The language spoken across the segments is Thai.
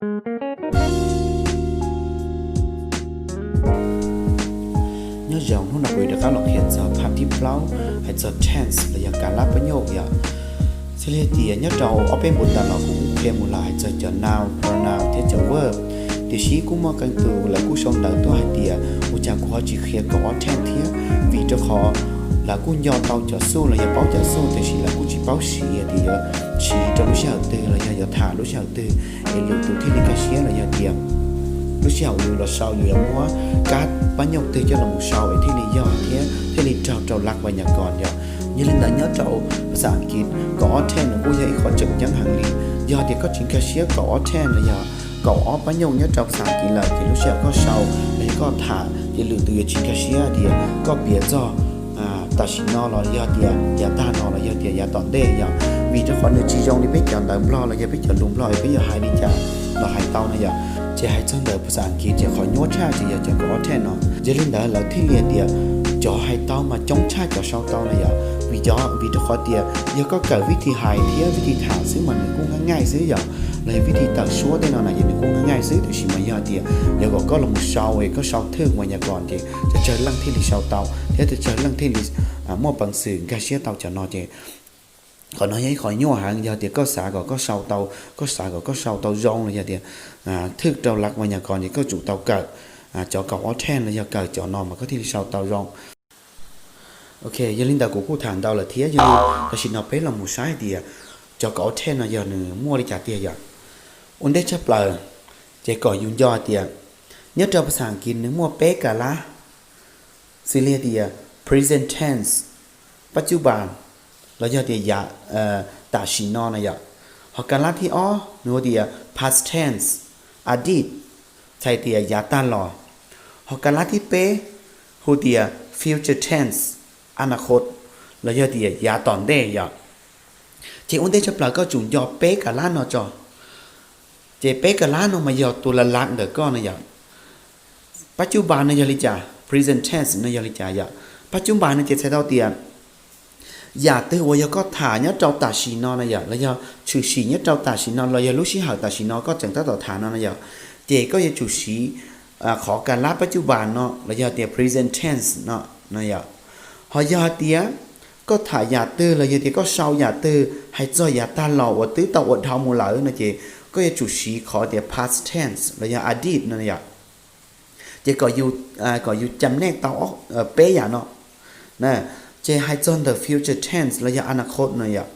nhớ dòng nó đặc biệt được các lọc hiện giờ phạm tiếp lâu hay giờ chance là giờ cả lắp với nhau vậy sẽ liên tiền nhớ trâu ở bên một tầng nó cũng thêm một lại giờ now pronoun thế giờ verb thì sĩ cũng mong căn từ là cú sống đợi tôi hai tiền một chàng của họ chỉ khía có thêm thế vì cho họ là cú nhon tàu chờ xu là giờ báo chờ xu thì chỉ là cú chỉ báo sĩ thì chỉ trong lúc sau từ là giờ thả lúc sau từ để lúc từ thiên cái xía là giờ tiền lúc sauอยู่là sauอยู่แล้วว่าการปั้นยกตัวจะลงsauไอ้ที่นี่ย่อที่นี่เจ้าลักไว้อย่างก่อนย่อnhư linh đã nhớ trâuภาษาอังกฤษก็ออเทนกูยังขอจับยังหังลีย่อที่ก็จริงแค่เชียก็ออเทนเลยย่อก็ออปั้นยกnhớ trâuภาษาอังกฤษเลยที่ลูกเชียก็sauแล้วก็ถ่าที่ลืมตัวจริงแค่เชียเดียวก็เบียดจ่อตัดสินนอเราย่อเดียอย่าตานอเราย่อเดียอย่าตอนเด้ย่อvì choคนในจีจงนี่ไปจังแต่บล้อเราอย่าไปจังลุมบล้อไปอย่าหายดิจ้าเราหายเต้านะย่อจะให้จังเดินภาษาอังกฤษจะขอโน้ตชาจะอยากจะก็ออเทนเนาะจะเล่นได้เราที่เรียนเดียวcho hai tao mà chống cha cho sau tao này giờ vì cho khó tiền giờ có cả vị trí hài thì vị trí thả xứ mà mình cũng ngay xứ giờ là vị trí tạo số đây nào này mình cũng ngay xứ thì chỉ mà giờ tiền giờ có là một sau ấy có sau thương ngoài nhà còn thìจะเจอลังที่sau tao thế thìเจอลังที่mua bằng sự cái xe tao cho nó thì còn nói ấy khỏi nhua hàng giờ thì có xả có sau tao có xả có sau tao rong là giờ thì thức tao lạc ngoài nhà còn thì có chủ tao cỡ cho cậu ở trên là giờ cỡ cho nó mà có thể sau tao rong ok giờ linh đạo của cô thằng đâu là thế giờ ta xin học bé là một sai thì cho cậu trên là giờ nữa mua đi trả tiền giờ ổn đấy chấp lời chỉ có dùng do tiền nhớ cho sáng kiến nếu mua bé cả lá xử lý thì present tense ปัจจุบันเราจะที่จะตัดสินนเนี่ยหากการละที่อ๋อโน้ตที่ past tense อดีตใช่ที่จะตลอดหากการละที่เป๊ะหูที่ future tense อนาคตเราจะที่จะตอนเดียวที่อุ้นได้จะปลาก็จุนยอเป๊ะการละเนาะจ้ะเจเป๊ะการละเนาะมายอตัวละลักเด็กก็เนี่ยปัจจุบันเนี่ยลิจ่า present tense เนี่ยลิจ่าอย่าปัจจุบันเนี่ยจะใช้เท่าเตียอย่าตื้อว่าอย่าก็ถ่ายเนี่ยเจ้าตาชีนอนนะอย่าแล้วอย่าชื่อชีเนี่ยเจ้าตาชีนอนเราอย่ารู้ชีหาตาชีนอนก็จังตั้งต่อฐานนะอย่าเจก็อย่าจุชีขอการละปัจจุบันเนาะแล้วอย่าเตีย present tense เนาะนะอย่าหอย่าเตียก็ถ่ายอย่าตื้อแล้วอย่าเตียก็เศร้าอย่าตื้อให้เจ้าอย่าตาหล่อว่าตื้อต่ออดเท้ามูหลานะเจก็อย่าจุชีขอเตีย past tense แล้วอย่าอดีตนะอย่าเจก็อยู่จำแนกต่อเป๊ะอย่าเนาะนะเจให้จน the future tense ระยะอนาคตเนี่ย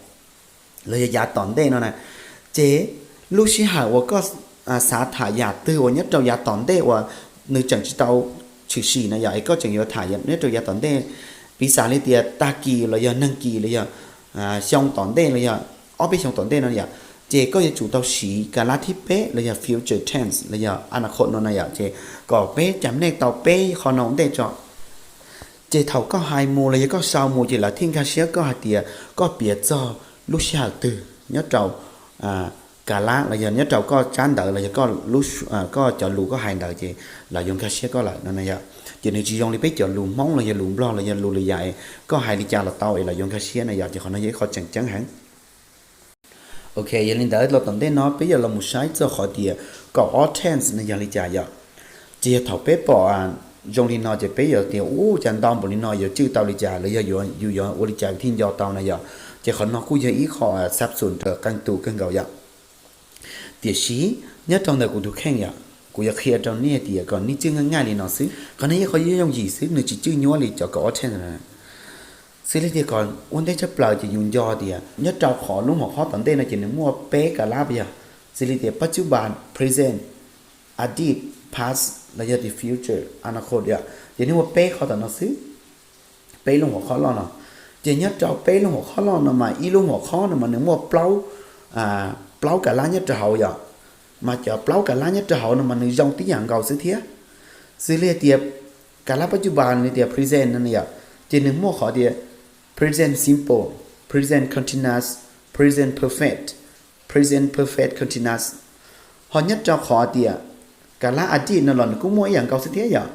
ระยะตอนเด้เนาะนะเจลูกชิหาว่าก็สาถ่ายยาตื้อว่าเนี่ยเรายาตอนเด้ว่านึกจังจะเอาชื่อสีนะอย่าก็จังอยู่ถ่ายเนี่ยเรายาตอนเด้ปีศาจเลยเตียตากีระยะนังกีระยะช่องตอนเด้ระยะอ้อไปช่องตอนเด้เนาะอย่าเจก็จะจู่เตาสีการละที่เป๊ะระยะ future tense ระยะอนาคตเนาะนะอย่าเจก็เป๊ะจำแนกเตาเป๊ะขอน้องเด้จ่อเจเท่าก็หายมูเลยก็สาวมูเจละทิ้งคาเชียก็หาเตียก็เปียจ่อลูกชายตื่นเนี่ยเจ้ากาละอะไรอย่างเนี่ยเจ้าก็จานเดออะไรก็ลูกก็จะลูกก็หายเดอเจละยงคาเชียก็ละนั่นเนี่ยเจในจียงเลยไปเจาะลูมองเลยลูมบล้อเลยลูเลยใหญ่ก็หายดิจาละเต้าไอ้ละยงคาเชียนะอยากจะขอนั่นยังขอจังหันโอเคยันลินเดอเราต้องได้เนาะไปยังเราหมู่ใช้จะขอเตียก็ออเทนส์ในยังลิจายะเจเท่าเป๊ะปอdùng đi nói chỉ bây giờ thì chẳng đau bụng đi nói giờ chưa tao đi trả lấy giờ ô đi trả thiên do tao này giờ chỉ còn nó cũng giờ ý họ sắp sụn trở căng tù căng gạo giờ tiệt sĩ nhất trong đời của tôi khen giờ của giờ khi trong này thì còn ní chưa ngay đi nó xứ còn này khó dùng gì xứ nữa chỉ chưa nhớ đi cho có trên này xứ thì còn ôn đây chấp lời chỉ dùng do thì nhất trong khó lúc mà khó tận đây là chỉ nếu mua bé cả lá bây giờ xứ thì bắt chước bàn present adit past ระยะที่ future อนาคตเนี่ยอย่างนี้ว่าเป๊ะเขาแต่เราซื้อเป๊ะลงหัวข้อเราเนาะอย่างนี้เราเป๊ะลงหัวข้อเราเนาะมาอีลงหัวข้อเนาะมันนึกว่าเปล่าcả lá nhất trào vậy mà chờ ปล่าcả lá nhất tràoเนาะมันนึกdòng tiếngอย่างเก่าซื้อเทียซื้อเรียเทียบcả lá ปัจจุบันนี่เทีย present นั่นเนี่ยอย่างนึกว่าขอเทีย present simple present continuous present perfect continuous หอnhất tràoขอเทียการละอดีตนั่นหล่อนกูมั่วอย่างเก่าสิเทียอย่าง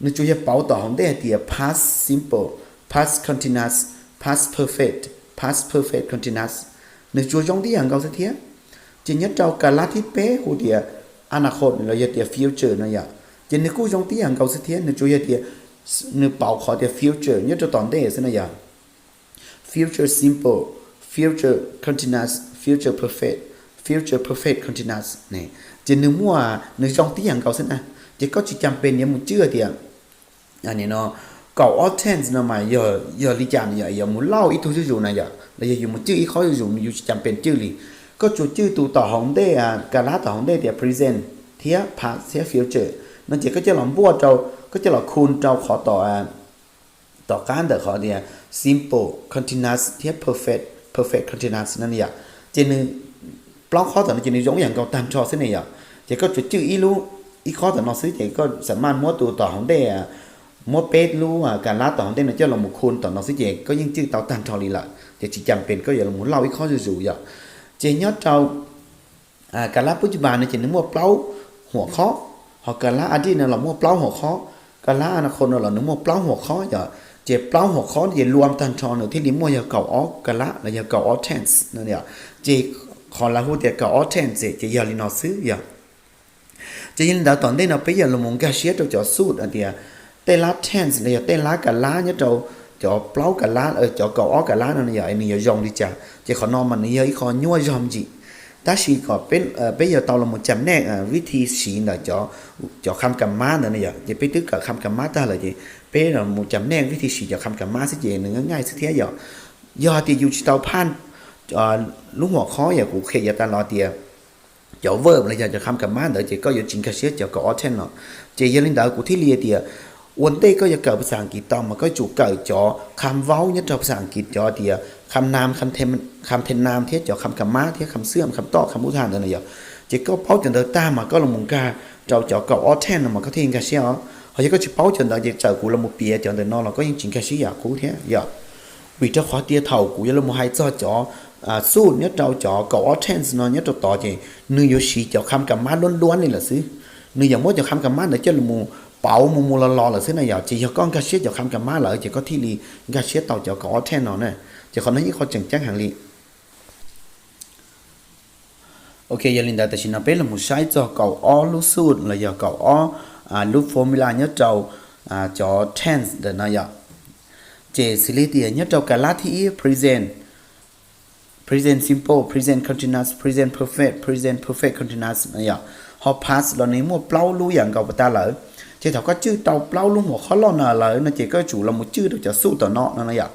นึกจะเป่าต่อของได้เตีย past simple past continuous past perfect continuousนึกจะยงที่อย่างเก่าสิเทียจีนยัดเจ้าการละที่เป๊ะหูเตีย อนาคตเราจะเตีย future นะอย่าจะนึกกู้จงที่อย่างเก่าสิเทียนึกจูจะเตียนึกเป่าขอเตีย future เนี่ยจะตอนเด้สินะอย่า future simple future continuous future perfect future perfect continuous นี่จะนึกมั่วนึกจงที่อย่างเก่าสินะจะก็จะจำเป็นเนี่ยมันเชื่อเตียอันนี้เนาะเก่า all tense นะมาอย่าลิจานอย่ามุเล่าอีทุกอยู่นะอย่าแล้วอย่าอยู่มันชื่ออีเขาอยู่จำเป็นชื่อลิก็จุดชื่อตัวต่อของเด้กาลาต่อของเด้เตีย present เทีย past เทีย future นั่นจะก็จะหลอมบัวเจ้าก็จะหลอคูณเจ้าขอต่อการเดอขอเดีย simple continuous เทีย perfect continuous นั่นเนี่ยจะนึงปล้องข้อต่อนั้นจะนึงยงอย่างเก่าตันชอเส้นเนี่ยจะก็จุดชื่ออีรู้อีข้อต่อนอซื้อจะก็สามารถมั่วตัวต่อของเด้มั่วเป็ดรู้การลาต่อของเด้เนี่ยจะหลอมคูณต่อนอซื้อจะก็ยิ่งชื่อเต่าตันชอลีละจะจิจำเป็นก็อย่าหลงเล่าอีข้อจู่ๆอย่าเจยอดเจ้าการละปัจจุบันเนี่ยจะนึกว่าเปล่าหัวข้อหอการละอดีตเนี่ยเรามั่วเปล่าหัวข้อการละอนาคตเรานึกว่าเปล่าหัวข้ออย่าเจ็บเปล่าหัวข้ออย่ารวมตันชอนหรือที่ลิ้มว่าอย่าเก่าออกการละแล้วอย่าเก่าออก tense นั่นเนี่ยเจขอละหูเดียเก่าออก tense จะอย่าลินอซื้ออย่าจะยินดาวตอนได้เราไปอย่าละมุงกาเชียตัวจ่อสูดอันเดียเตละ tense เนี่ยเตละการละเนี่ยจ่อเปล่าการละจ่อเก่าออกการละนั่นเนี่ยไอ้นี่อย่ายองดิจ้าจะขอนอมันนี่ขอยั่วยอมจีถ้าชีก็เป็นไปอย่าตอละมุจำแนกวิธีสีน่ะจ่อคำกรรมะนั่นเนี่ยจะไปตึกกับคำกรรมะได้เลยจีไปเรามุจำแนกวิธีสีจ่อคำกรรมะสิเจหนึ่งง่ายสิเทียย่อที่อยู่ที่เตาพันลูกหัวข้ออย่ากูเคยอย่าตลอดเดียจ่อเวิร์บเลยจ่อคำกรรมะเดี๋ยวจีก็อยู่จริงกระเชียจ่อก็ออเทนเนาะจียันลินดากูที่เลียเดียวันเต้ก็จะเกิดภาษาอังกฤษต่อมาก็จู่เกิดจ่อคำเว้าเนี่ยจ่อภาษาอังกฤษจ่อเดียคำนามคำเทนนามเทียจ่อคำกรรมะเทียคำเสื่อมคำต่อคำอุทานอะไรอย่างจีก็เป้าจนเดินตามมาก็ลงมุงกาจ่อก็ออเทนมาก็ทิ้งกระเชียเขาจะก็จะเป้าจนเดินจะเจอกูละมุเปียจนเดินนอนเราก็ยังจริงกระเชียกูเทียอย่างวิจารณ์ขอเตียเท่ากูยังละมุให้จ่อสู้เนี่ยจ่อก็ออเทนส์เนาะเนี่ยต่อจีนึกอยู่สีจ่อคำกรรมะล้วนๆนี่แหละสินึกอย่างว่าจ่อคำกรรมะเดี๋ยวจะละมุเป่ามูลลอหรือเส้นไหนอย่างจีเขาก้อนกระเชียจ่อคำกรรมะเหรอจีก็ที่ลีกระเชียเต่าจ่อก็ออเทนเนาะเนี่ยจะคนนั้นยี่เขาจังแจ้งหางลีโอเคยันลินดาแต่ชินาเป็นละมุใช้จ่อเก่าอ้อลูสูตรเลยอย่าเก่าอ้อลูฟอร์มูลาเนี่ยจ่อจ่อ tense เดี๋ยวนะอย่าเจสิลิเดียเนี่ยจ่อการละที่ present simple present continuous present perfect continuous นะอย่าพอ past เราเนี่ยมัวเปล่ารู้อย่างเก่าปะตาเลยเจ้าก็ชื่อเต่าเปล่ารู้หัวข้อล้อน่ะเลยนะเจ้ก็จู่เรามุชื่อเราจะสู้ต่อเนาะนั่นนะอย่า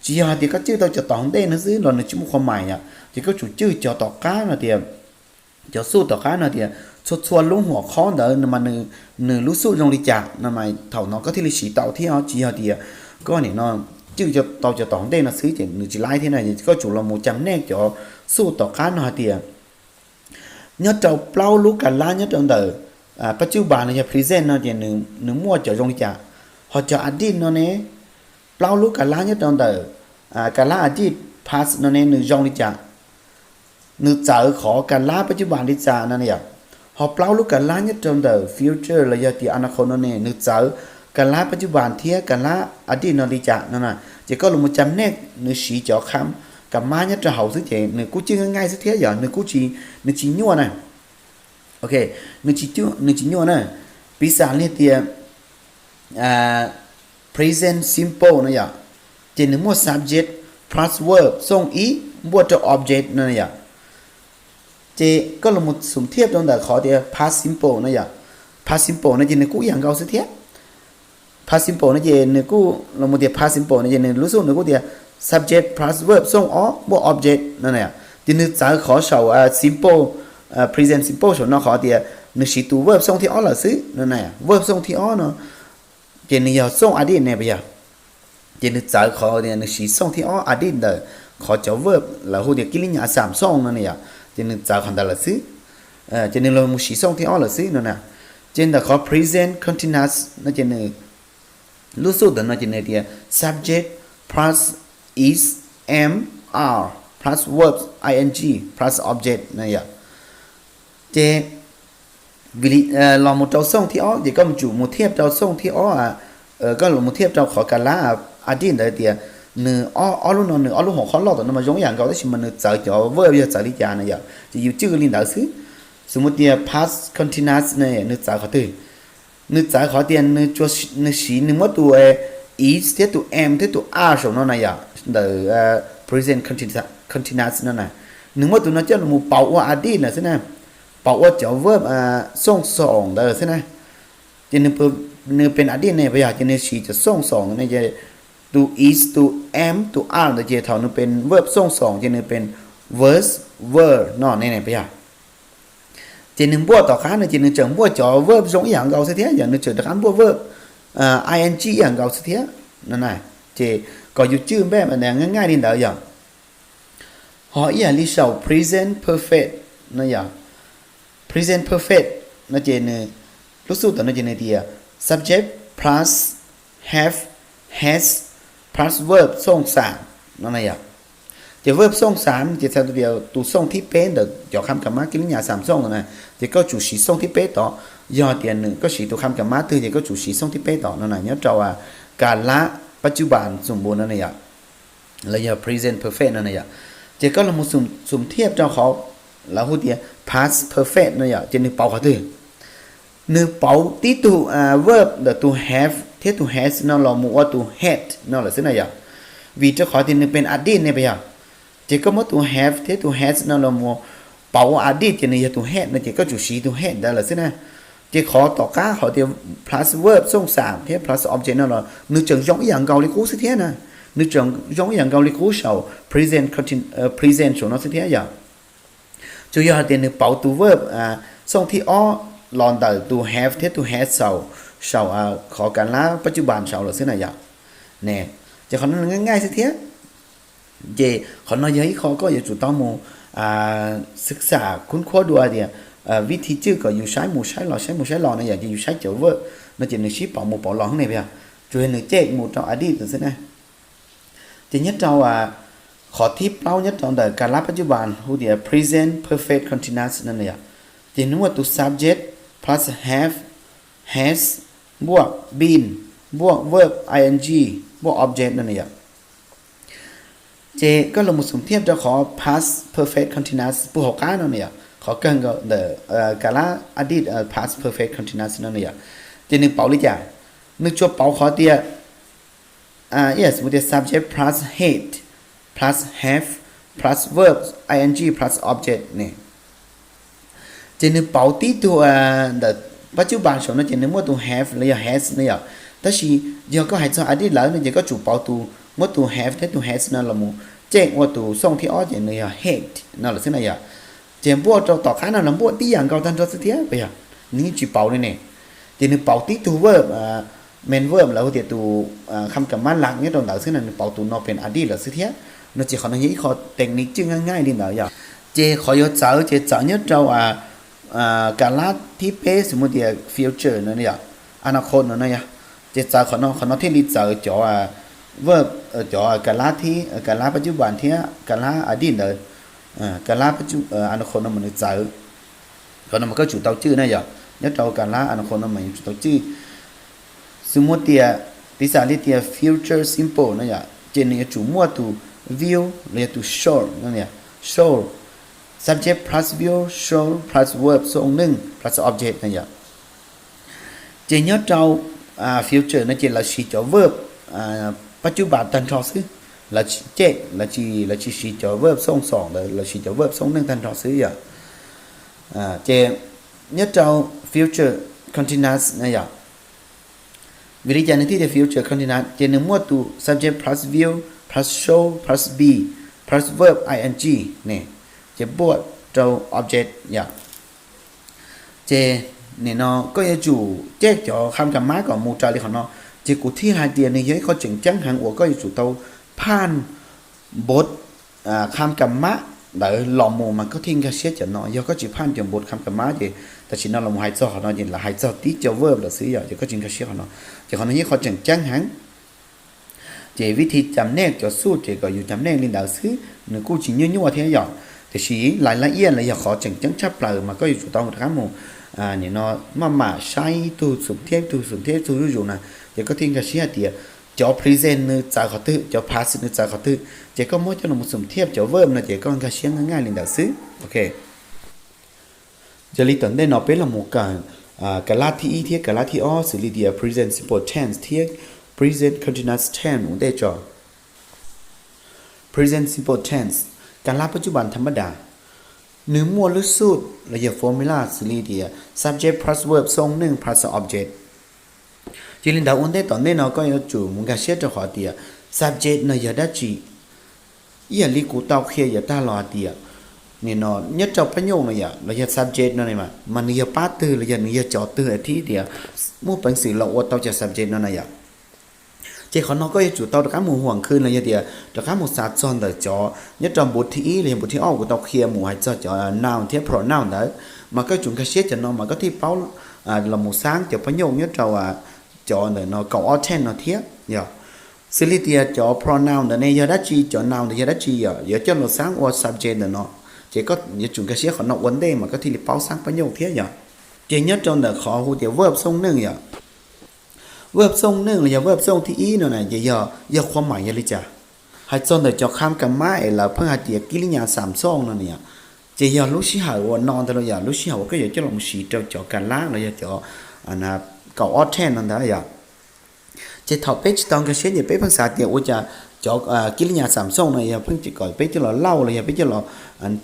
chỉ là thì các chữ tao cho tao đây nó dưới rồi nó chỉ một con mày à thì có chủ chữ cho tao cá là thì cho số tao cá là thì xuất xuân lúngหัวkhó đỡ mà nửa lú số trong đi chả là mày thầu nó có thể là chỉ tao theo chỉ là thì có này nó chữ cho tao đây nó dưới thì nửa chỉ lại thế này thì có chủ là 100 nét cho số tao cá nó thì nhớ trâu plau lú cả lá nhớ trong đờiปัจจุบันเนี่ย present เนาะที่หนึ่งมั่วจะตรงนี้จ้ะเขาจะอดีตเนาะเนี่ยเปล่ารู้กันล้าเนี่ยตอนเดิมกันล้าอดีต past เนาะเนี่ยหนึ่งตรงนี้จ้ะหนึ่งเจอขอกันล้าปัจจุบันที่จ้ะนั่นเนี่ยเขาเปล่ารู้กันล้าเนี่ยตอนเดิม future ระยะที่อนาคตเนาะเนี่ยหนึ่งเจอกันล้าปัจจุบันเทียกันล้าอดีตเนาะที่จ้ะนั่นน่ะจะก็ลงมาจำแนกหนึ่งสีจ่อคำกับมาเนี่ยจะเขาสักเจหนึ่งกู้ชื่อง่ายๆสักเทียอย่างหนึ่งกู้ชีหนึ่งชียั่วน่ะโอเคหนึ่งชิ้นโยนะปีศาจเนี่ยเตียpresent simple นะอย่าเจนหนึ่งมั่ว subject plus verb ส่งอีบวกจะ object นั่นอย่าเจก็ลงมาสุ่มเทียบตรงแต่ขอเตีย past simple นะอย่า past simple นะเจนหนึ่งกู้อย่างเก่าสักเทีย past simple นะเจนหนึ่งกู้ลงมาเตีย past simple นะเจนหนึ่งรู้สึกหนึ่งกู้เตีย subject plus verb ส่งอ๋อบวก object นั่นอย่าเจนหนึ่งจะขอเฉาsimple present simple ส่วนนอกขอเดียนึกชีตัว verb ส่งที่อ้อหรือซื้อนั่นไง verb ส่งที่อ้อเนาะเจนนี่ยาส่งอดีตเนี่ยไปยังเจนนึกจ่ายขอเดียนึกชีส่งที่อ้ออดีตเด้อขอเจ้า verb แล้วหัวเดียกิริยาสามส่งนั่นเนี่ยเจนนึกจ่ายคนแต่ละซื้อเจนนึกเรามุชีส่งที่อ้อหรือซื้อนั่นน่ะเจนแต่ขอ present continuous นั่นเจนนึกรู้สึกเด้อนั่นเจนนึกเดีย subject plus is am are plus verbs ing plus object นั่นเนี่ยเจวิลิลองมุดเจ้าส่งที่อ้อเดี๋ยวก็มันจู่มุดเทียบเจ้าส่งที่อ้อก็ลงมุดเทียบเจ้าขอการละอดีตเลยเดียหนึ่งอ้อรุ่นหนึ่งอ้อรุ่นหัวข้อหลอดแต่นั่นมายงอย่างเก่าได้ชิมมันเจอจ่อเวอร์จะเจอลิจานะอย่าจะอยู่ชื่อลินดาซื้อ สมมุติเดีย past continuous เนี่ยนึกจ่ายเขาตื้อนึกจ่ายเขาเตียนนึกจัวนึกสีนึกว่าตัวis เทียตัว am เทียตัว are ส่วนนั้นน่ะpresent continuous นั่นน่ะนึกว่าตัวนั้นจะมูเป่าว่าอดีตน่ะใช่ไหมเป่าว่าจะ verb ส่งสองใช่ไหมจะนึกเป็นอดีตเนี่ยพยายามจะนึกสีจะส่งสองเนี่ยจะตัว is ตัว am ตัว are เนี่ยจะเท่านึกเป็น verb ส่งสองจะนึกเป็น verse were นั่นเนี่ยพยายามchỉ nên bua tỏ khá là chỉ nên chẳng bua cho verb giống dạng gạo sẽ thế dạng nên chẳng khán bua verb ing dạng gạo sẽ thế này chỉ có dụ chữ bé mà nè ngay đi đợi dạng họ ý là lý sau present perfect nó dạng present perfect nó chỉ nên lúc sau nó chỉ nên thì subject plus have has plus verb song sản nó này dạng chỉ verb song sản chỉ theo điều tu song thiết kế được cho khám cả má cái nhà sản song này chỉ có chủ sĩ song thiết kế đó do tiền nữa có sĩ tu khám cả má tư thì có chủ sĩ song thiết kế đó nó này nhớ trâu cả láปัจจุบันสมบูรณ์นั่นเองแล้วอย่า present perfect นั่นเองchỉ có là một sum thiếp cho họ là hút tiền past perfect นั่นเองchỉนึกเป่าเขาตื้อนึกเป่าที่ตัวverb เดี๋ยวตัว have ที่ตัว has นั่นเราหมู่ว่าตัว had นั่นแหละสิ่งนั้นvì cho họ thìนึกเป็นอดีตเนี่ยไปchỉ có mộtตัว have ที่ตัว has นั่นเราหมู่เป่าอดีตจะเนี่ยตัว had นั่นchỉ có chủ sĩตัว had ได้ละสิ่งนั้นchỉ khóต่อก้าเขาเดียว plus verb ส่งสามที่ plus object นั่นเรานึกจังย้อนอย่างเก่าเลยกูสิเทียนะนึกจังย้อนอย่างเก่าเลยกูเฉา present ส่วนนั้นสิเทียอย่างจุดยอดเดียวนึกเป่าตัว verb ส่งที่อ้อหลอนแต่ตัว have ที่ตัว has เฉาขอการละปัจจุบันเฉาหรือสิ่งไหนอย่างเนี่ยจะเขานั้นง่ายๆสิเทียเจเขาน้อยยัยเขาก็อย่าจุดต้องมูศึกษาคุ้นคว้าดูเดียวิธีชื่อก็อยู่ใช้หมู่ใช้หลอเนี่ยอยากจะอยู่ใช้เจ้าเวอร์น่าจะนึกชี้เป่าหมู่เป่าหลอข้างในไปช่วยนึกเจ๊กหมู่เจ้าอดีตตัวนั้นจะnhấtเจ้าขอทิปเล่าnhấtเจ้าแต่การรับปัจจุบันหูเดีย present perfect continuous นั่นเนี่ยจะนึกว่าตัว subject plus have has บวก been บวก verb ing บวก object นั่นเนี่ยเจก็ลงมาสมเทียบจะขอ past perfect continuous ผู้หกก้านั่นเนี่ยขอเกินก็เดกาลาอดีตpast perfect continuous นั่นเนี่ยจะนึกเป่าหรือจ่านึกชัวเป่าขอเตียyes สมมติ subject plus hate plus have plus verb ing plus object เนี่ยจะนึกเป่าที่ตัวเดปัจจุบันส่วนนั้นจะนึกว่าตัว have หรือ has เนี่ยแต่ชีเดี๋ยวก็ให้ตัวอดีตแล้วเนี่ยก็จูเป่าตัวว่าตัว have และตัว has นั่นละมูแจ้งว่าตัวส่งที่อ้อจะเนี่ย hate นั่นแหละสิ่งไหนเจียมบัวเราต่อข้างนั้นลำบัวที่อย่างเก่าทันทศเทียไปนี่จีเป่าเลยเนี่ยจีนึกเป่าที่ตัว verb main verb แล้วเดี๋ยวตัวคำกรรมหลักเนี่ยตรงไหนซึ่งนั่นเป่าตัวนอเป็นอดีตหรือสิ่งเทียนั่นจีขอในยี่ขอเทคนิคจึงง่ายๆดีหน่อยเจขอยศเจ้าเจเจ้าเนี่ยเราการละที่เป๊ะสมมติ future นั่นเนี่ยอนาคตนั่นเนี่ยเจเจ้าขอนอที่รีเจ้าจ่อverb จ่อการละที่การละปัจจุบันเทียการละอดีตเลยการละปัจจุอนาคตนั้นมันจะเขานั้นมันก็จุดเตาจื้อนะอย่างnhấtเราการละอนาคตนั้นมันจุดเตาจื้อสมมติที่สามที่ future simple นะอย่างเจนเนี่ยจุดมั่วตัว view เรียกตัว show นั่นเนี่ย show subject plus view show plus verb ส่งหนึ่ง plus object นะอย่างเจนnhấtเราfuture นั่นเจนเราชี้จ่อ verb ปัจจุบันตันทอซื้อlà chế là chỉ sử cho verb song song là sử cho verb song nâng thành trò sử vậy chế nhất trong future continuous này vậy vì lý do này thì future continuous chế nếu mua tu subject plus view plus show plus be plus verb ing này chế buộc trong object vậy chế này nó có yêu chủ chế cho khám cả má còn một trò đi còn nó chế cụ thi hai tiền này giấy có chừng trắng hàng của có yêu chủ tàuผ่านบทคำกรรมะเดี๋ยวหล่อหมูมันก็ทิ้งกันเสียจะน้อยย่อก็จีผ่านจากบทคำกรรมะจีแต่ชิ้นนั้นเราหายใจเขาน้อยจีละหายใจที่จะเวิร์บหรือซื้ออย่างจีก็จริงกันเสียเขาน้อยจีเขาน้อยเขาจังจังหังจีวิธีจำแนกจะสู้จีก็อยู่จำแนกลินดาวซื้อหนึ่งกู้จียั่วยั่วเทียอย่างแต่ชี้หลายละเอียดเลยอยากขอจังจังชับเปล่ามันก็อยู่ถูกต้องครับหมูเนี่ยnó mà sai tu sủng thiết tuอยู่นะจีก็ทิ้งกันเสียเดียcho present nữa trả khó tự cho past nữa trả khó tự chỉ có mỗi cho nó một sum thiếp cho verb là chỉ có cái xiên ngay liền đạo xứ ok จะรีตอนได้นอเป็นละหมู่กันกะลาที่อีเทียกะลาที่อ้อสิริเดีย present simple tense เทีย present continuous tense อุ่นได้จอ present simple tense การลาปัจจุบันธรรมดาเนื้อมัวลึกสุดระยะ formula สิริเดีย subject plus verb ทรงหนึ่ง plus object จิลินดาอุ่นได้ตอนได้นอก็ยังจู่มึงกะเชื่อจะขอเดีย subject เนยได้จีอย่าลิกูเตาเคียอย่าตาลอเดียนี่เนาะnhất trongประโยคnày à là subject nó này mà nhiều part từ là nhiều chỗ từ ởที่เดียวมู่เป็นสื่อเราว่าต้องจะ subject นั่นน่ะอ่ะเจ้าเขาเนาะก็จะจุดต้องการหมู่ห่วงขึ้นเลยเดียวต้องการหมู่สัตว์ซ้อนแต่จอnhất trong บทที่เลยบทที่ออกก็ต้องเคลียร์หมู่ให้จอ noun ที่ pronoun đấy mà cái chúng cái xét cho nó mà cóที่เป้าlà một sáng cho ประโยคnhất trongจอเนี่ยเนาะcậu attend เนาะเทียอย่าxử lý tia cho pronoun này giờ đã chi cho noun giờ đã chi giờ cho nó sáng or subject nó chỉ có những chúng cái sẽ khó nó vấn đề mà có thể là bao sáng bao nhiêu thế nhở chỉ nhất trong là khó hữu tiểu verb xong nương nhở verb xong nương là verb xong thì ý nó này giờความหมายอะไรจ้ะให้จนแต่จะข้ามกันมาlà เพิ่งหาเดียกิริยาสามซ่องนั่นเนี่ยจะยารู้สิหาว่านอนแต่เราอยากรู้สิหาว่าก็อยากจะลงสีจะการล้างเราอยากจะอันน่ะเก่าออดแทนนั่นได้อยากจะถอดเป็ดต้องกระเช็ดอย่าเป็ดภาษาเดียวจะcho cái nhà sản xuất này phân chỉ gọi bây giờ là lâu rồi bây giờ là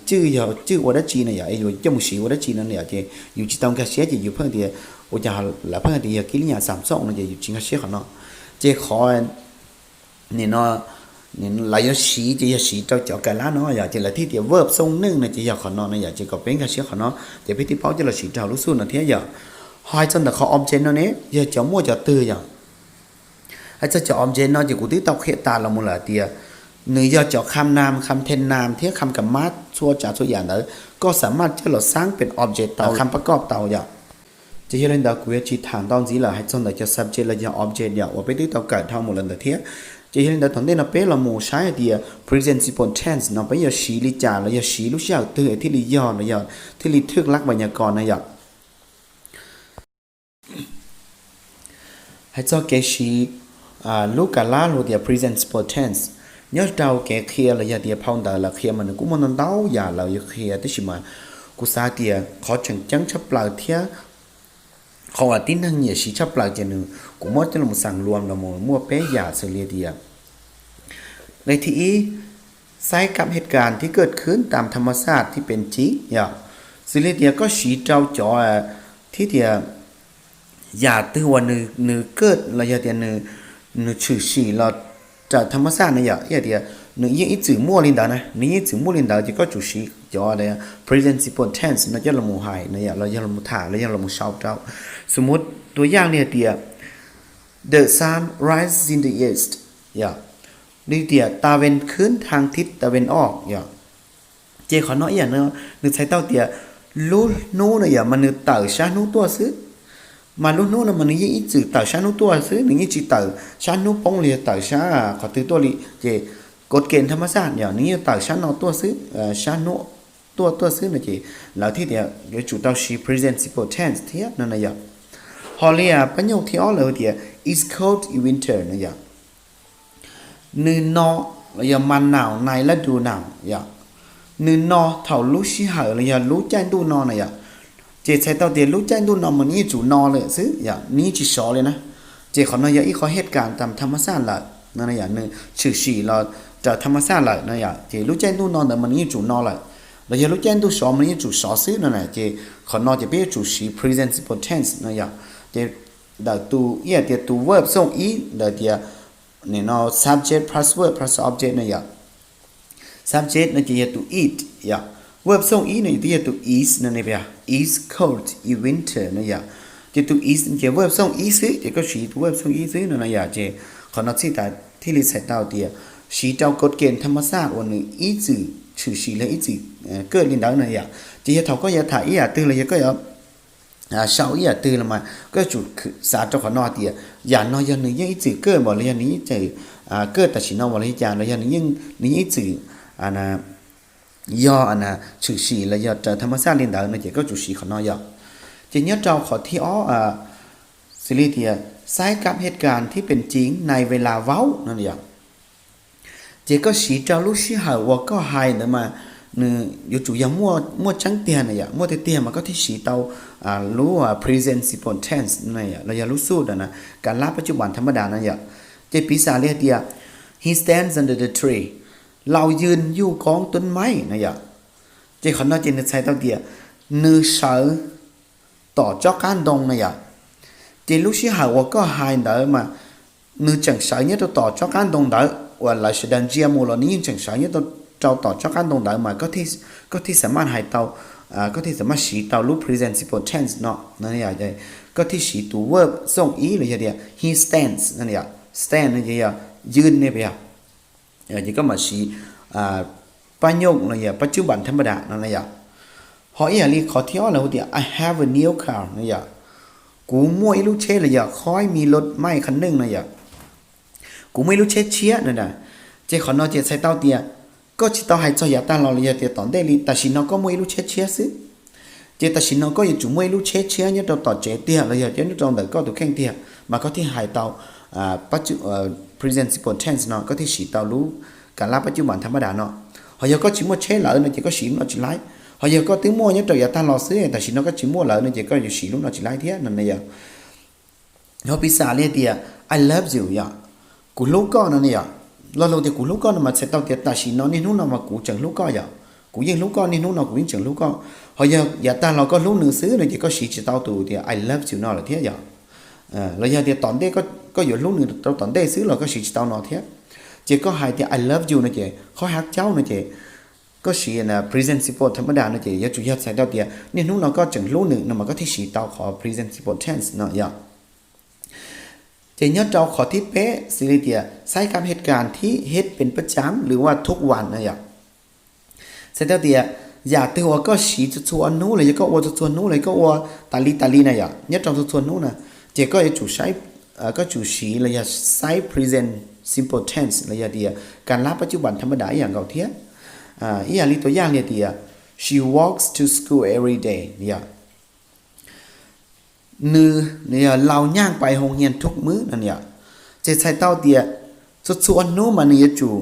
chưa ở đó chi này vậy rồi trong một xíu ở đó chi này thì dù chỉ tông cái xe chỉ dù phân thì ở nhà là phân thì cái nhà sản xuất này dù chỉ cái xe của nó chỉ khó nên nó nên là do xí chỉ là xí cho cái lá nó giờ chỉ là thiết thì verb xong nương này chỉ là của nó này giờ chỉ có bên cái xe của nó thì biết tiếp bảo chỉ là xí trào lúc xưa là thế giờ hai chân là khó object nó nè giờ cháu mua cho tư giờ hay cho object nó chỉ cụ tí tộc hiện tại là một là tia người do cho kham nam kham thiên nam thiết kham cầm mát xua trả xua dạng đấy có สามารถ cho là sángเป็น object ตาวคำประกอบตาวอย่างจะเห็นได้กูจะถามตอนนี้là ให้จนได้จะ subject làจะ object อย่างว่าไปที่ตาวเกิดทั้งหมดเลยแต่เทียจะเห็นได้ตอนนี้เราเป็นเราหมู่ใช้เดีย present simple tense เราไปอย่าชี้ลิจ่าเราอย่าชี้ลูกเชี่ยวตื่นที่ลิย่อเราอย่าที่ลิทึกลักบรรยากรนะอย่างให้เจ้าแกชี้lúc cả lá luôn thì present simple tense nhớ đầu cái kia là giờ thì phong đời là kia mình cũng muốn đấu giờ là kia thế mà cú sa thì khó chẳng chấp lại thế họ là tin hơn nhiều sĩ chấp lại cho nên cũng mất cho là một sản luôn là một mua bé giả xử lý thìในที่ใช้กับเหตุการณ์ที่เกิดขึ้นตามธรรมชาติที่เป็นจริงอย่างสิริเดียก็สีเจ้าจ่อที่เดียอย่าตัวนึกเกิดระยะเดียนึกชื่อสีเราจากธรรมชาติเนี่ยอย่างเดียนึกยิ่งอีจื่อมั่วลินดานะนึกยิ่งจื่อมั่วลินดาจะก็จุสีจ่อเลย present simple tense นั่นจะละมูหายเนี่ยเราจะละมูถ่าเราจะละมูเช้าเจ้าสมมติตัวอย่างเนี่ยเดีย the sun rises in the east อย่างนี่เดียตาเวนขึ้นทางทิศตะเวนออกอย่างเจขอน้อยอย่างเนาะนึกใช้เต้าเดียรู้นู้นเนี่ยมันนึกเต่าชานู้ตัวซื้อmà lúcนู้นมันนี่อีจื่อเต่าชานู้ตัวซื้อหนึ่งอีจื่อเต่าชานู้ป้องเลียเต่าชาขอตื้อตัวลิเจกฎเกณฑ์ธรรมชาติอย่างนี้เต่าชานอตัวซื้อชานู้ตัวซื้อนะเจแล้วที่เดียโดยจุดเต่าชี present simple tense เทียนั่นนะอย่างฮอลเลียประโยคที่อ้อเลยเดีย is cold in winter นะอย่างนึนนออย่ามันหนาวในฤดูหนาวอย่านึนนอเท่ารู้ชิหะอย่ารู้ใจดูนอนะอย่าเจใช้เต่าเดียรู้ใจดูนอมันนี่จู่นอเลยซื้ออย่านี่จีชอเลยนะเจขอน้อยอย่าอีขอเหตุการณ์ตามธรรมชาติละนั่นนะอย่างนึงชื่อสีเราจะธรรมชาติละนะอย่าเจรู้ใจดูนอแต่มันนี่จู่นอเลยเราอย่ารู้ใจดูชอมันนี่จู่ชอซื้อนั่นแหละเจขอน้อยจะเป็นจู่สี present simple tense นะอย่าเจเดี๋ยวตัวเดี๋ยวตัว verb ส่งอีเดี๋ยวนี่เนาะ subject plus verb plus object นะอย่า subject นะจะเป็นตัว eat อย่า verb ส่งอีนะจะเป็นตัว is นั่นเอง is cold in winter นะอย่าจะตัว is จะ verb ส่ง is จะก็สีตัว verb ส่ง is นั่นนะอย่าเจขอนับสิแต่ที่ลิใส่เต้าเดียสีเจ้ากฎเกณฑ์ธรรมชาติวันหนึ่ง is ชื่อสีและ is เกิดลินดังนะอย่าจะเท่าก็อย่าถ่ายอย่าตื่นเลยก็อย่าsau ý từ là mà cái chủ xã cho họ nói thì nhà nói dân những ý chữ cơ bảo là những chữ cơ ta chỉ nói bảo là nhà là những ý chữ là do là chủ sĩ là do trở tham gia liên đạo này chỉ có chủ sĩ họ nói do chỉ nhớ trong họ thi ó xử lý thì sai cácเหตุการณ์ที่เป็นจริงในเวลาเว้านั่นเองchỉ có sĩ trong lúc sĩ hậu và có hai nữa mà อยู่จู่ยังมั่วจังเตียนเนี่ยมั่วเตียนมันก็ที่สีเตารู้ว่า present simple tense นั่นเราอย่ารู้สูตรนะการละปัจจุบันธรรมดานั่นอย่าเจปีศาจเรียกเดีย he stands under the tree เรายืนอยู่กองต้นไม้นะอย่าเจขอนอจินใช้เตาเดียนือเสือต่อเจ้าการดงนะอย่าเจลูกชี้หาว่าก็หายเดอมานือจังเสือเนี่ยต่อเจ้าการดงเดอว่าเราแสดงเจียมูลนี้จังเสือเนี่ยต่อเจ้าการดงเดอมาก็ที่สามารถหายเตาก็ที่สามารถสีเตารูป present simple tense เนาะนั่นอย่าใจก็ที่สีตัว verb ส่งอีเลยเดีย he stands นั่นอย่า stand นั่นอย่ายืนเนี่ยไปอ่ะอย่างก็มาสีประโยคนั่นอย่าปัจจุบันธรรมดานั่นอย่าพออีอย่างนี้ขอเที่ยวแล้วเดีย I have a new car นั่นอย่ากูมั่วอีลูกเชเลยอย่าคอยมีรถไม่คันนึงนั่นอย่ากูไม่รู้เชี่ยนั่นน่ะเจ้าขอนอเจ้าใส่เต้าเตียก็ชิตเอาให้เจ้าอย่าตั้งเราเลยเตียตอนได้ลีแต่ชินเราก็ไม่รู้เชี่ยสิเจ้าแต่ชินเราก็ยังจุ่มไม่รู้เชี่ยเนี่ยต่อเจ้าเตียเลยเจ้านี่ตรงแต่ก็ตัวแข่งเตียมาก็ที่หายเตาปัจจุpresent simple tense เนาะก็ที่สีเตารู้การรับปัจจุบันธรรมดาเนาะเขายังก็ชิมั่วเชี่ยเลยเนี่ยเจ้าก็สีมันจะไล่เขายังก็ติ้งมั่วเนี่ยเจ้าอย่าตั้งเราซื้อแต่ชินเราก็ชิมั่วเลยเนี่ยเจ้าก็อยู่สีรู้เราจะไล่เทียนั่นเลยเขาพิศาเรียเตีย I love you อย่ากูลูกก็นั่นเนี่ยเราเดี๋ยวกูลูกก็มาเสร็จตอนเดียวแต่ชินนี่นู้นมากูจังลูกก็อย่ากูยังลูกก็นี่นู้นกูยังจังลูกก็เขาอย่าแต่เราก็ลูกหนึ่งซื้อเลยที่ก็สีจิตเอาตัวเดียว I love you นั่นแหละเทียอย่าเราอย่าเดี๋ยวตอนเด็กก็อยู่ลูกหนึ่งตอนเด็กซื้อเราก็สีจิตเอาหน่อเทียเจ้าก็หายเดียว I love you นะเจ้เขาหักเจ้านะเจ้ก็สีนะ present simple ธรรมดานะเจ้อย่าจุยใส่เดียวนี่นู้นเราก็จังลูกหนึ่งนั่นมันก็ที่สีเตาขอ present simple tense เนาะอย่าเจนยอดเราขอที่เป๊ะสิริเดียใช้กับเหตุการณ์ที่เฮ็ดเป็นประจำหรือว่าทุกวันนะอย่างเสร็จแล้วเดียอยากตัวก็สีจะชวนนู้นเลยก็ว่าจะชวนนู้นเลยก็ว่าตาลีนะอย่างยอดเราจะชวนนู้นนะเจก็จะใช้ก็จูสีเลยจะใช้ present simple tense เลยเดียการรับปัจจุบันธรรมดาอย่างเก่าเทียอีอย่างนี้ตัวอย่างเนี่ยเดีย she walks to school every day เนี่ยเนี่ยเราย่างไปโรงเรียนทุกมื้อนั่นเนี่ยจะใช้เต้าเดียส่วนนู้นมันเนี่ยจู่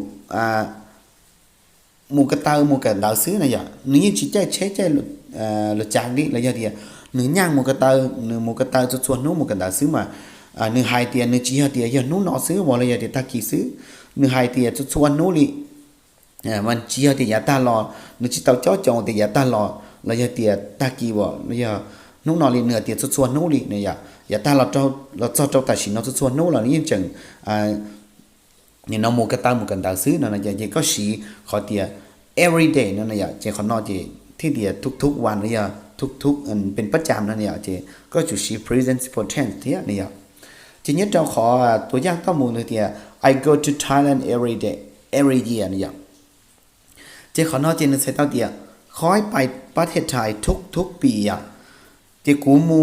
หมูกระเตาหมูกระดาวซื้อนะอย่างนี่จิตใจใช้ใจหลุดจากนี่อะไรอย่างเดียเนื้อย่างหมูกระเตาส่วนนู้นหมูกระดาวซื้อมาเนื้อไฮเตียเนื้อจีฮเตียอย่างนู้นนอซื้อบอกเลยอย่างเดียตะกี้ซื้อเนื้อไฮเตียส่วนนู้นลิมันจีฮเตียตาลอเนื้อจิตเต้าเจ้าจงเตียตาลออะไรอย่างเดียตะกี้บอกเลยนู้นนอลีเนื้อเตียส่วนนู้นลิเนี่ยอย่าตาเราเจ้าแต่สินเราส่วนนู้นเรานี่จังเนี่ยน้องหมูกระตาหมูกันดาวซื้อนั่นนะอย่างก็สีขอเตีย every day นั่นนะเจขอนอเจที่เดียทุกๆวันเนี่ยทุกอันเป็นประจำนั่นเนี่ยเจก็จุดสี present simple tense เนี่ยทีนี้เราขอตัวอย่างข้อมูลเลยเดีย I go to Thailand every day every year เนี่ยเจขอนอเจนึกใส่ตัวเดียคอยไปประเทศไทยทุกปีเจกูมู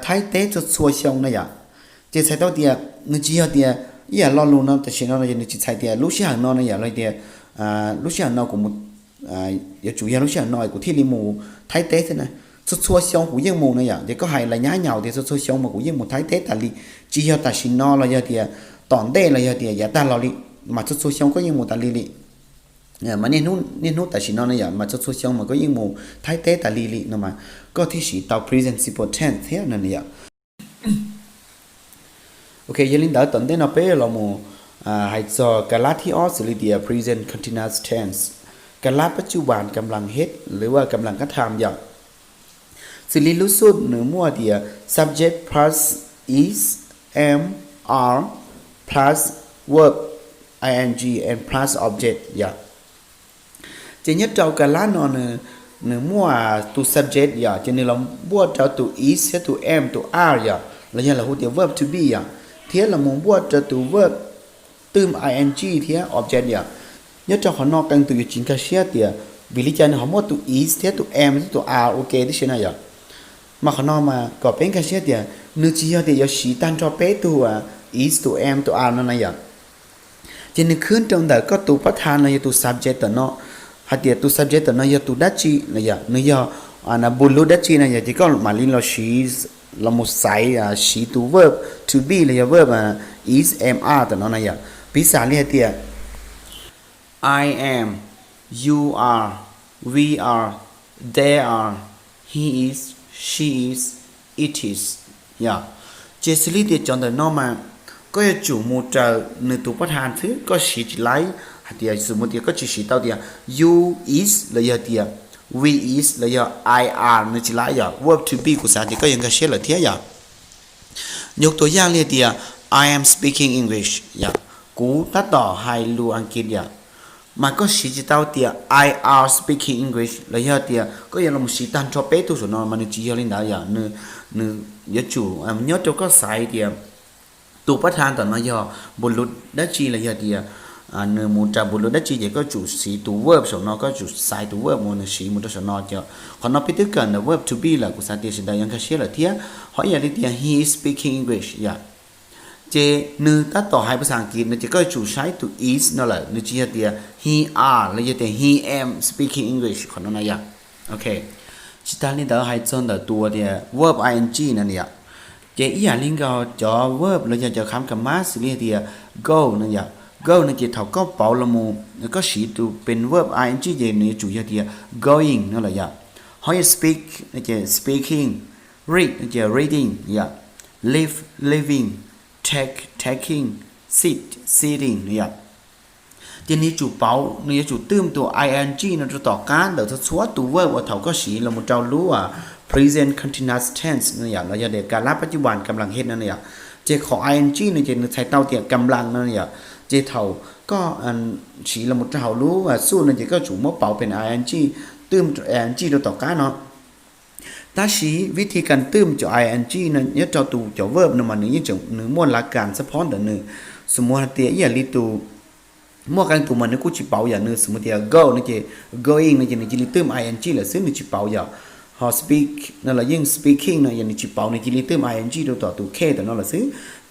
ไทยเตะจุดสวยเชียวนะเจใส่ตัวเดียนึกจีเดียอย่ารอลุ้นนะแต่เชื่อเราจะนึกจิตใจเดียรู้เชื่อหนอนอย่าเลยเดียรู้เชื่อหนอกูมุอย่าจู่อย่ารู้เชื่อหนอกูที่ริมูไทยเตะนะสุดชัวร์เชียวกูยังมูนะเดี๋ยวก็ให้ระยะยาวเดี๋ยวสุดชัวร์เชียวมากูยังมูไทยเตะแต่ลิจีเดียแต่ชินนอเราเดียตอนเด้เราเดียอย่าแต่เราลิมาสุดชัวร์เชียวก็ยังมูแต่ลิมันนี่นู้นแต่ชินนอมาสุดชัวร์เชียวมาก็ยังมูไทยเตะแต่ลินะมาก็ที่สีเตา present simple tense เท่านั้นok giờ linh đạo tuần đến nó bé là một hay cho cái láที่ auxiliary present continuous tense cái lá ปัจจุบันกำลังเฮ็ดหรือว่ากำลังกระทำอย่างสิลิลุสุดหรือมั่วเดีย subject plus is am are plus verb ing and plus object อย่างจะnhất trâu cái lá nó nửa mua tu subjectอย่างจะเนี่ยเราบัวtrâu tu is tu am tu areอย่างแล้วยังเราพูดเดียว verb to be อย่างเทียlà muốn buat từ verb từ ing tia object ya nhớ cho họ nó cần từ chính cái xe tia vì lý do họ muốn từ is tia từ am từ are ok thế thế này ya mà họ nó mà có bên cái xe tia nữ chỉ tia có sĩ tan cho bé từ is từ am từ are nó này ya cho nên khơi trong đời có từ bắt han này từ subject nó hạt tia từ subject nó ya từ đắc chi này ya nó ya là bulu đắc chi này ya chỉ có mà liên là she là một sai she to verb to be là verb is am are tao nói này ví dụ như thế I am you are we are they are he is she is it is yeah เจสลี่เดียจอนเดนอมาก็จะจู่มูเจอในตัวประธานซื้อก็สีจิไลเดียสมมติก็จะสีเต้าเดีย you is เลยเดีย we is เลย I are ในจิไลอย่า verb to be กุศลเดียก็ยังก็เชื่อเลยเทียอย่างยกตัวอย่างเลยเดีย I am speaking English อย่ากูตัดต่อให้รู้อังกฤษอย่ามันก็สีจิเต้าเดีย I are speaking English เลยเดียก็ยังเราสีตันชอบเป๊ะตัวส่วนนอนมันจีเฮลินดาอย่างเนื้อยจู่ยอดตัวก็ใส่เดียตัวประธานต่อนายบุรุษได้จีเลยเดียเนื้อมูจาบุรุษได้จีเจก็จู่สีตัว verb ส่วนนอก็จู่ใส่ตัว verb มันสีมูตัวส่วนนอเจ้าคนนอพิจารณา verb to be ละกุศลเดียสิได้ยังก็เชื่อละเทียเขาอย่างนี้เดีย he is speaking English อย่าเจเนื้อตัดต่อให้ภาษาอังกฤษเนื้อเจก็จู่ใช้ตัว is นั่นแหละเนื้อจีเดีย he are เลยเดีย he am speaking English คนนั้นอย่าโอเคชิตานี่เดี๋ยวให้จนตัวเดีย verb ing นั่นเนี่ยเจอีอย่างลิงก็จอ verb เราจะคำกับมาสิเรียเดีย go นั่นอย่าง go นั่นเจเท่าก็เป่าละมูแล้วก็สีตัวเป็น verb ing เจเนี่ยจู่เดีย going นั่นแหละอย่าง how you speak นั่นเจ speaking read นั่นเจ reading อย่าง live living take taking sit sitting นั่นอย่างทีนี้จู่เป่าเนี่ยจู่ตื้มตัว ing นั่นจะต่อการเดี๋ยวจะชัวตัว verb ว่าเท่าก็สีเรามาเจ้ารู้ว่าpresent continuous tense นั่นอย่างเราจะเรียกการรับปัจจุบันกำลังเฮ็ดนั่นอย่างเจของ ing นี่เจใช้เต้าเตียกำลังนั่นอย่างเจเท่าก็อันสีเราหมดเท่ารู้ว่าสู้นั่นเจก็จู่มะเป่าเป็น ing ตื้ม ing ตัวต่อการเนาะถ้าสีวิธีการตื้มจาก ing นั่นเนี่ยเจ้าตัวเจ้า verb นั่นมันนี่จะหนึ่งม้วนหลักการเฉพาะเดี๋ยวนึงสมมติเตียอย่างลิตัวมั่วกันตัวมันนี่กูจิเป่าอย่างนึงสมมติเตีย go นั่นเจ going นั่นเจนี่จิลิตื้ม ing แหละซึ่งนี่จิเป่าอย่างhow speak นั่นแหละยิ่ง speaking นั่นอย่างนี้จีเป่าในที่ลิเติม ing ตัวตัว k ตัวนั่นแหละสิ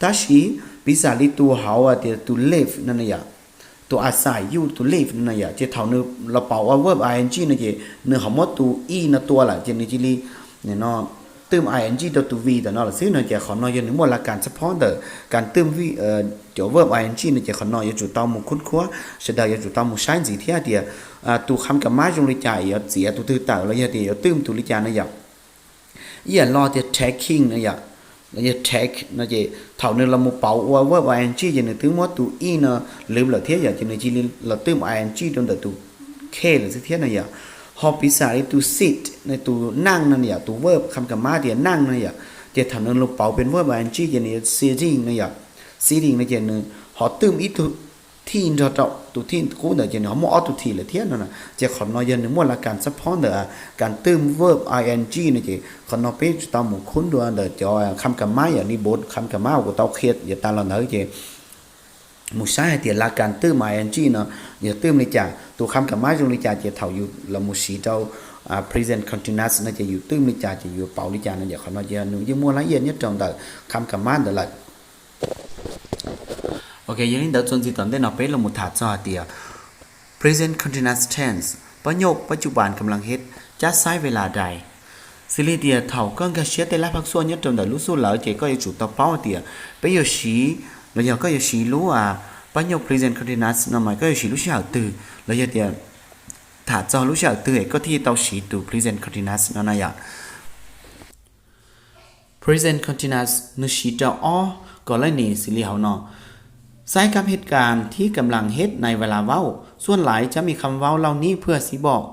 ถ้าชีภาษาลิตัว how อ่ะตัว live นั่นน่ะตัวอาศัยอยู่ตัว live นั่นน่ะจะเท่าเนื้อเราเป่าว่า verb ing นั่นจะเนื้อหอมตัว e นั่นตัวละจะในที่ลิเนี่ยเนาะเติม ing ตัว v ตัวนั่นแหละสินั่นจะขอนอยอย่างนี้หมดละการเฉพาะเด้อการเติม v เดี๋ยว verb ing นั่นจะขอนอยอย่างจุดเต้ามุคุ้นคว้าเสด็จอย่างจุดเต้ามุใช้สิ่งที่เดียตัวคำกับมาจงลิจ่ายเสียตัวตื้อเต่าแล้วเดี๋ยวตื้มตัวลิจ่ายนั่นอย่างอย่างรอจะ taking นั่นอย่างแล้วจะ take นั่นจะเท่านั้นเราโมเป่าว่า verb ing อย่างนี้ถึงว่าตัว e เนาะลืมละเทียอย่างนี้จีเราตื้ม ing จนแต่ตัว k หรือสักเทียนั่นอย่างฮอพิษาตัว sit ในตัวนั่งนั่นอย่างตัว verb คำกับมาเดี๋ยวนั่งนั่นอย่างจะเท่านั้นเราเป่าเป็น verb ing อย่างนี้ sitting นั่นอย่าง sitting นั่นอย่างนึงหอตื้มอีตัวที่เราตัวที่กูเดี๋ยวจะเนาะมั่วเอาตัวที่เลยเทียนนั่นน่ะจะขอนอยยันมั่วละการซัพพอร์ตเดี๋ยวการเติม verb ing นี่จะขอนอไปตามหมู่คุ้นด้วยเดี๋ยวจะคำกับมาอย่างนี้บทคำกับมาcủa taoเครียดอย่าตาเราเนอะจะหมู่ใช้เดี๋ยวละการเติม ing เนาะอย่าเติมเลยจ้ะตัวคำกับมาตรงเลยจ้ะจะเท่าอยู่เราหมู่สีเจ้าpresent continuous นั่นจะอยู่เติมเลยจ้ะจะอยู่เป่าเลยจ้ะนั่นอย่าขอนอยยันหนูยิ่งมั่วละเอียดnhất trongเดี๋ยวคำกับมาเดี๋ยวละโอเคยังนี้เดี๋ยวจนสิตอนได้นอไปลงมุถาจอเดีย present continuous tense ประโยคปัจจุบันกำลังเฮ็ดจะใช้เวลาใดสิริเดียเท่าก็กระเชียแต่ละภาคส่วนnhất trongเดี๋ยวรู้สู้แล้วเจก็จะจุดต่อเป้าเดียไปอยู่สีแล้วยังก็จะสีรู้ประโยค present continuous นั่นหมายก็จะสีรู้เฉาตื่นแล้วเดียถาจอรู้เฉาตื่นก็ที่เตาสีตัว present continuous นั่นน่ะอย่าง present continuous นึกสีเจ้าอ้อก็เลยนี่สิริเฮาเนาะใช้กับเหตุการณ์ที่กำลังเฮ็ดในเวลาเว้าส่วนหลายจะมีคำเว้าเหล่านี้เพื่อสิบอก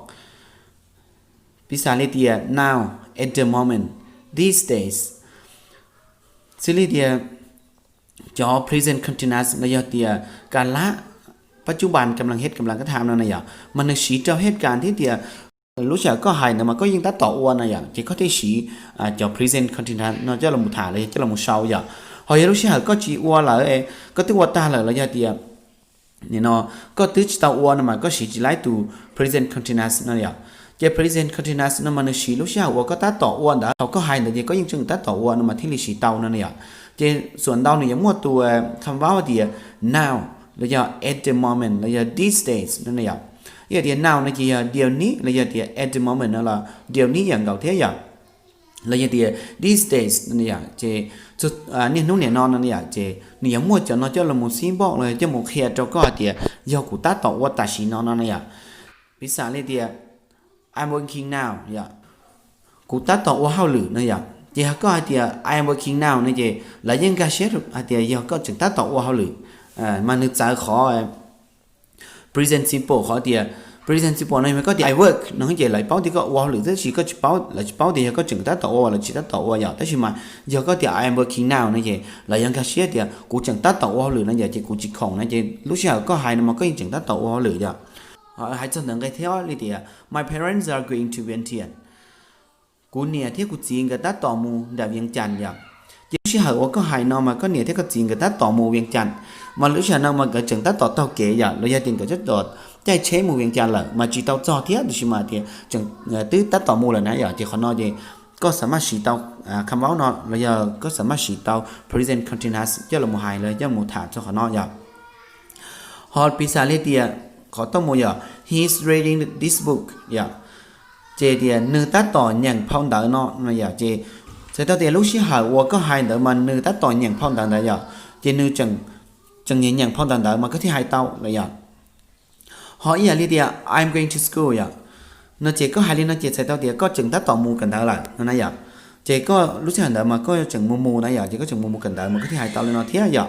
พิสาลิเดีย now at the moment these days ซิลิเดียจอ present continuous ระยะเดียการละปัจจุบันกำลังเฮ็ดกำลังกระทำนั่นน่ะอย่างมันนึกสีเจ้าเหตุการณ์ที่เดียรู้จักก็หายนะมันก็ยิ่งตัดต่ออ้วนนะอย่างที่เขาได้สีจอ present continuous เนาะเจ้าเราหมู่ถาเลยเจ้าเราหมู่เชาอย่างhọ hiểu chứ có chỉ qua là có tiếng qua ta là gia tiền nó có tiếng tao qua mà có chỉ lấy từ present continuous nó vậy cái present continuous nó mà nó chỉ lúc sau có ta tỏ qua đã họ có hai là gì có những trường ta tỏ qua mà thiên lý chỉ tao nó vậy cáiส่วนtao này giống một từคำว่าthì now là giờ at the moment là giờ these days nó vậy giờ thì now nó chỉ điềuนี้là giờ thì at the moment nó là điềuนี้อย่างเก่าthế vậy là giờ thì these days nó vậy cáiเนี่ยนู้นเนี่ยนอนนั่นเนี่ยเจเนี่ยมั่วจะนอนเจ้าละมุสิบอกเลยเจ้าหมูเขียดเจ้าก็เดียยอกูตาต่อว่าตาชีนอนนั่นเนี่ยพิสาเลยเดีย I'm working now ya cú ta tỏ qua hao lử nữa ya chỉ có ai thì I am working now này chỉ là những cái xét ai thì giờ có chừng ta tỏ qua hao lử mà nước trái khó present simple khó thì present simple này mới có thì I work nó không chỉ lại báo thì có qua lử thế chỉ có báo thì có chừng ta tỏ qua là chỉ ta tỏ qua ya thế mà giờ có thì I am working now này chỉ là những cái xét thì cú chừng ta tỏ qua lử này giờ chỉ cú chỉ không này chỉ lúc sau có hai mà có chừng ta tỏ qua lử ya hãy cho những cái theo đi thì my parents are going to Vientiane cú nè thế cú chỉ người ta tỏ mù đã Viêng Chăn vậy chỉ khi hỏi có hai nó mà có nè thế có chỉ người ta tỏ mù Viêng Chăn mà lúc sau nào mà cái chừng ta tỏ tàu kế vậy rồi gia đình cái chất đột chạy chế mù Viêng Chăn là mà chỉ tàu cho thế thì mà thì chừng tứ ta tỏ mù là nãy giờ thì họ nói gì có sẵn mà xí tàu cam báo nó rồi giờ có sẵn mà xí tàu present continuous cho là một hàiเลยcho một thả cho họ nói vậy họ pizza lên thì có tao mua giờ he's reading this book yeah chế thì nữ ta tỏ nhận phong đỡ nó mà giờ chế sẽ tao thì lúc xí hỏi qua có hai đỡ mà nữ ta tỏ nhận phong đỡ đấy giờ chế nữ chẳng nhận phong đỡ mà có thể hai tao là giờ hỏi giờ đi thì I'm going to school giờ nó chế có hai liên nó chế sẽ tao thì có chừng ta tỏ mù cần đỡ lại nó nói giờ chế có lúc xí hỏi đỡ mà có chừng mù đấy giờ chế có chừng mù cần đỡ mà có thể hai tao lên nó thế giờ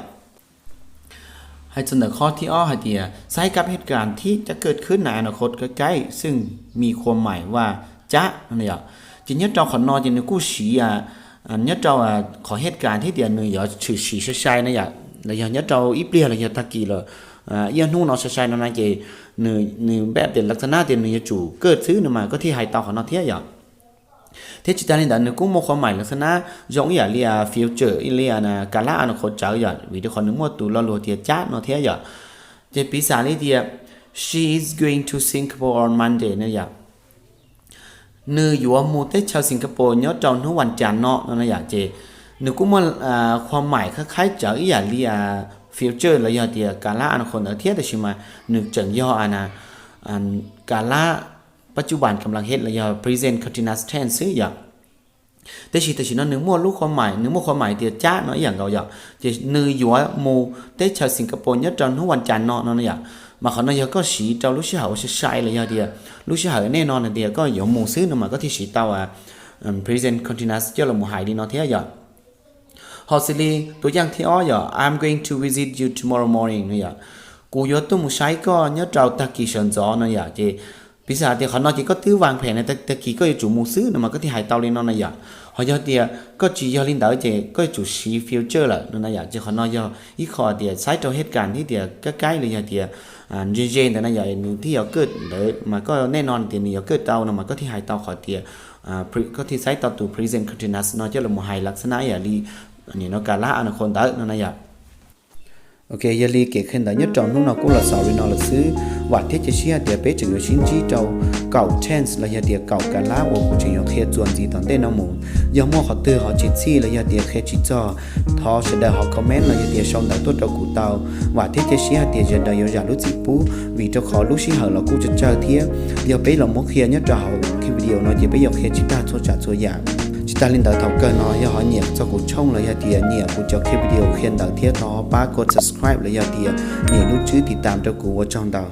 ให้เสนอข้อที่อ้อให้เดียใช้กับเหตุการณ์ที่จะเกิดขึ้นในอนาคตใกล้ๆซึ่งมีความหมายว่าจะเนี่ยจีนี้เราขอนอจีนี้กู้สีนี้เราขอเหตุการณ์ที่เดียหนึ่งอย่าชื่อสีใช่ๆนะอย่าแล้วอย่างนี้เราอีเปลี่ยนอะไรอย่างตะกี้เลยยันนู่นเราใช่ๆนั่นนะจีหนึ่งแบบเด่นลักษณะเด่นหนึ่งจู่เกิดซื้อหนึ่งมาก็ที่ให้เตาขอนอเทียอย่างthế chỉ ta nên đặt được cũng một khoản mày là sana giống như là future ilia na cả lá nó khó chở vậy vì nó còn những một tụ lo lùa thì chat nó thế vậy thì bây giờ thì she is going to Singapore on Monday nữa vậy nữ dùa mua tết chào Singapore nhớ trong nó hoàn chỉnh nó vậy chị nữ cũng một khoản mày khác chở ý là future là giờ thì cả lá nó còn ở thế thì mà nữ chẳng do cả láปัจจุบันกำลังเฮ็ดเลยpresent continuous tense ซื้ออย่างแต่สิnó นึกมั่วรู้ความหมายนึกมั่วความหมายที่จ้าเนาะอย่างเราอย่างจะนือยัวมูแต่ชาวสิงคโปร์เนี่ยจนทุกวันจันทร์เนาะนั่นอย่างมาเขาเนี่ยก็สีเจ้าลูกศิษย์เขาใช่เลยอย่างเดียวลูกศิษย์แน่นอนเดียวก็อยู่หมู่ซื้อเนาะมาก็ที่สีเตาpresent continuous เจ้าเราหมู่หายดีเนาะที่อย่างฮอสิลีตัวอย่างที่อ้ออย่าง I'm going to visit you tomorrow morning เนี่ยกูยกตัวหมู่ใช้ก็เนี่ยเราตะกี้เฉินจ้อเนาะอย่างที่bây giờ thì họ nói chỉ có thứ vàng phèn này ta chỉ có chủ mua xứ mà có thể hại tao lên nó này vậy họ cho thì có chỉ do linh đạo chỉ có chủ sĩ future là nó này vậy chứ họ nói do ít họ thì sai cho hết cả thì cái là thì gen này vậy thì họ cứ để mà có nên non thì họ cứ tao mà có thể hại tao khỏi thì có thể sai tao từ present continuous nó cho là một hàiลักษณะอย่างđi nó cả lá nó còn tới nó này vậy ok giờ li kể khen đã nhất trong lúc nào cũng là sorry nó là xứ và thiết chế chia để bé chừng chín chỉ trâu cậu chance là giờ để cậu cả lá của cuộc chuyện khi chuẩn gì tận tên nó mù giờ mua họ từ họ chỉ chi là giờ để khi chỉ cho họ sẽ đợi họ comment là giờ để xong đã tốt cho cụ tàu và thiết chế chia để giờ đợi giờ lúc gì bú vì cho họ lúc xí hở là cụจะchơi thiết giờ bé là muốn khi nhất cho họ khi video nó chỉ bé giờ khi chỉ ta cho trả cho dạng chỉ ta lên đợi thầu cơ nó giờ họ nhiệt cho cụ trông là giờ để nhiệt cụ cho khi video khen đợi thiết nó ba cột subscribe là giờ để nhiệt lúc chứ thì tạm cho cụ ở trong đầu